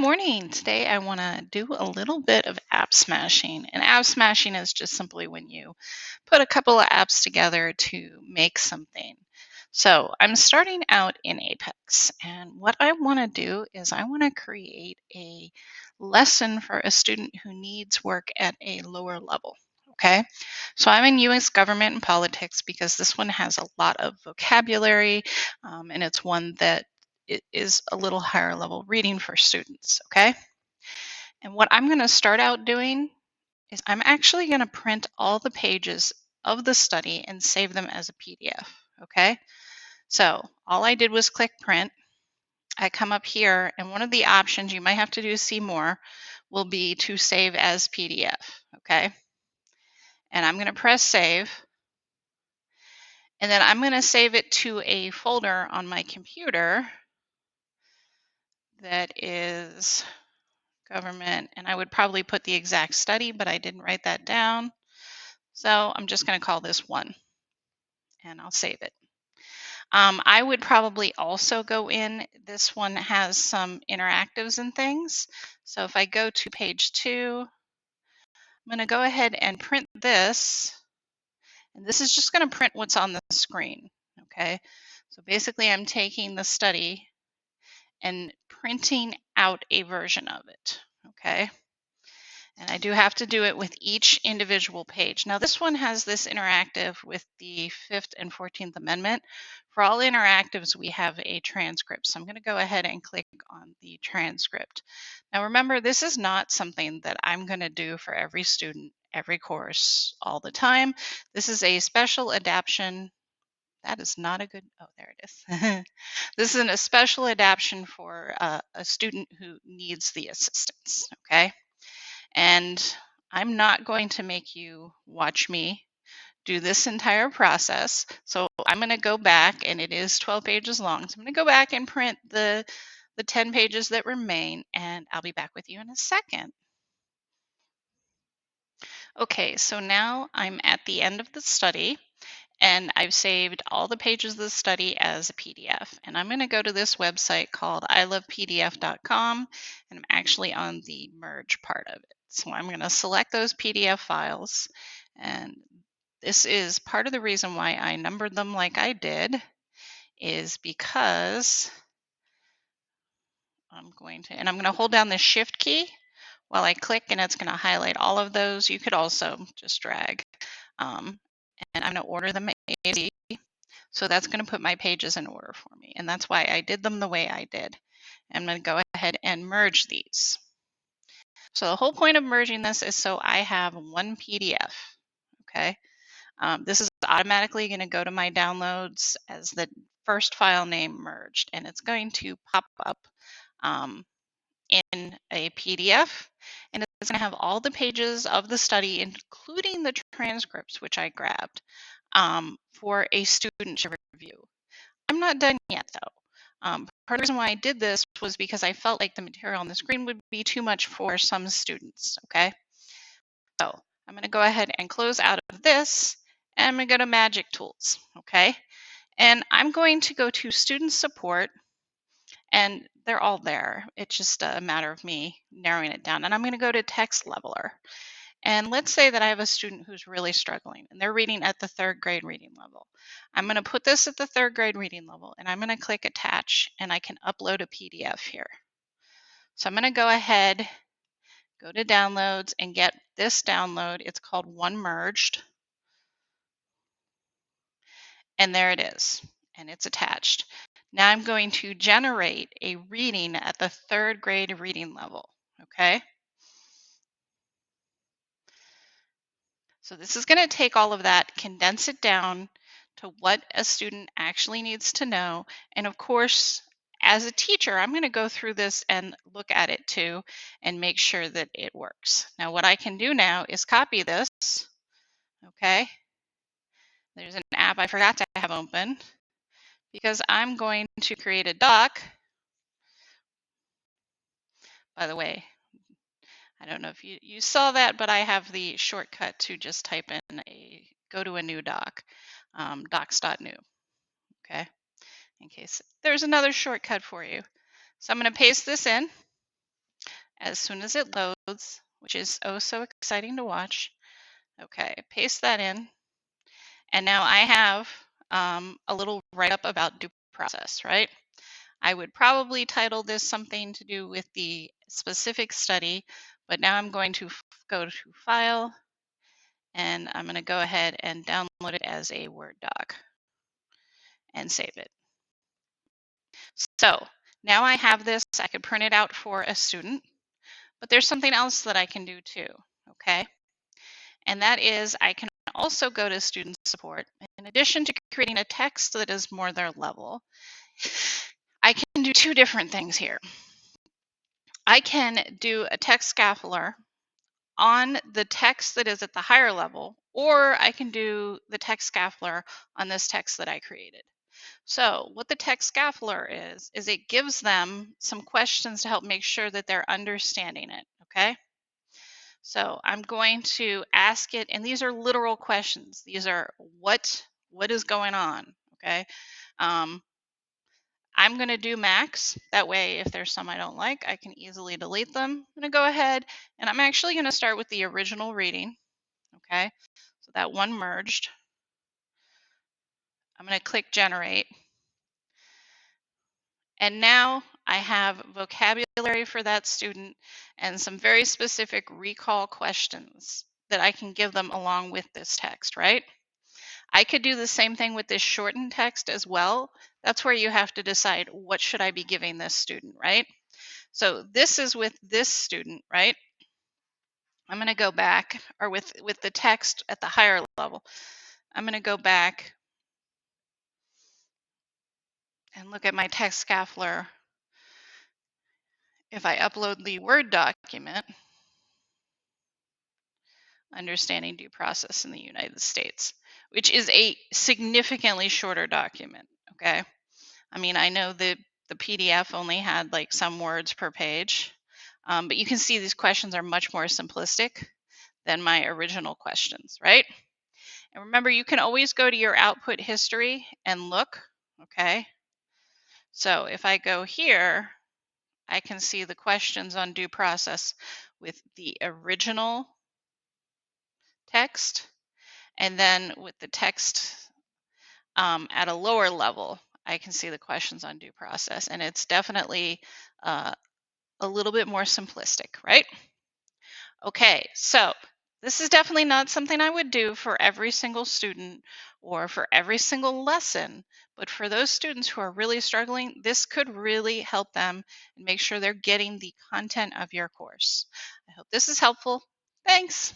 morning. Today I want to do a little bit of app smashing. And app smashing is just simply when you put a couple of apps together to make something. So I'm starting out in Apex. And what I want to do is I want to create a lesson for a student who needs work at a lower level. Okay, so I'm in US government and politics because this one has a lot of vocabulary, and it's one that it is a little higher level reading for students, okay? And what I'm going to start out doing is I'm actually going to print all the pages of the study and save them as a PDF, okay? So all I did was click print. I come up here, and one of the options, you might have to do see more, will be to save as PDF, okay? And I'm going to press save. And then I'm going to save it to a folder on my computer that is government, and I would probably put the exact study, but I didn't write that down. So I'm just going to call this one, and I'll save it. I would probably also go in, this one has some interactives and things. So if I go to page 2, I'm going to go ahead and print this. And this is just going to print what's on the screen, okay? So basically I'm taking the study and printing out a version of it, okay? And I do have to do it with each individual page. Now this one has this interactive with the 5th and 14th Amendment. For all interactives, we have a transcript. So I'm going to go ahead and click on the transcript. Now remember, this is not something that I'm going to do for every student, every course, all the time. This is a special adaptation. That is not a good, oh, there it is. This is a special adaptation for a student who needs the assistance, okay? And I'm not going to make you watch me do this entire process. So I'm going to go back, and it is 12 pages long. So I'm going to go back and print the 10 pages that remain, and I'll be back with you in a second. Okay, so now I'm at the end of the study, and I've saved all the pages of the study as a PDF. And I'm going to go to this website called ilovepdf.com, and I'm actually on the merge part of it. So I'm going to select those PDF files, and this is part of the reason why I numbered them like I did, is because I'm going to hold down the shift key while I click, and it's going to highlight all of those. You could also just drag. And I'm going to order them A to Z. So that's going to put my pages in order for me. And that's why I did them the way I did. I'm going to go ahead and merge these. So the whole point of merging this is so I have one PDF. Okay. This is automatically going to go to my downloads as the first file name merged. And it's going to pop up in a PDF. And it's going to have all the pages of the study, including the transcripts, which I grabbed, for a student to review. I'm not done yet, though. Part of the reason why I did this was because I felt like the material on the screen would be too much for some students, okay? So I'm going to go ahead and close out of this, and I'm going to go to Magic Tools, okay? And I'm going to go to Student Support, and they're all there. It's just a matter of me narrowing it down. And I'm going to go to Text Leveler. And let's say that I have a student who's really struggling and they're reading at the 3rd grade reading level. I'm going to put this at the 3rd grade reading level, and I'm going to click attach, and I can upload a PDF here. So I'm going to go ahead, go to downloads, and get this download. It's called One Merged. And there it is, and it's attached. Now I'm going to generate a reading at the 3rd grade reading level, okay? So this is going to take all of that, condense it down to what a student actually needs to know. And of course, as a teacher, I'm going to go through this and look at it too and make sure that it works. Now, what I can do now is copy this, okay? There's an app I forgot to have open because I'm going to create a doc. By the way, I don't know if you saw that, but I have the shortcut to just type in go to a new doc, docs.new, okay? In case there's another shortcut for you. So I'm going to paste this in. as soon as it loads, which is oh so exciting to watch. Okay, paste that in. And now I have a little write-up about due process, right? I would probably title this something to do with the specific study, but now I'm going to go to File, and I'm going to go ahead and download it as a Word doc and save it. So now I have this. I could print it out for a student, but there's something else that I can do too, okay? And that is I can also go to student support. In addition to creating a text that is more their level, I can do two different things here. I can do a text scaffolder on the text that is at the higher level, or I can do the text scaffolder on this text that I created. So what the text scaffolder is it gives them some questions to help make sure that they're understanding it, okay? So I'm going to ask it, and these are literal questions. These are what is going on, okay? I'm going to do max. That way, if there's some I don't like, I can easily delete them. I'm going to go ahead, and I'm actually going to start with the original reading, okay? So that one merged. I'm going to click generate. And now I have vocabulary for that student and some very specific recall questions that I can give them along with this text, right? I could do the same thing with this shortened text as well. That's where you have to decide what should I be giving this student, right? So this is with this student, right? I'm going to go back, or with the text at the higher level, I'm going to go back and look at my text scaffolder. If I upload the Word document, Understanding Due Process in the United States, which is a significantly shorter document, okay? I mean, I know the PDF only had like some words per page, but you can see these questions are much more simplistic than my original questions, right? And remember, you can always go to your output history and look, okay? So if I go here, I can see the questions on due process with the original text, and then with the text at a lower level, I can see the questions on due process, and it's definitely a little bit more simplistic, right? Okay, so this is definitely not something I would do for every single student or for every single lesson, but for those students who are really struggling, this could really help them and make sure they're getting the content of your course. I hope this is helpful. Thanks.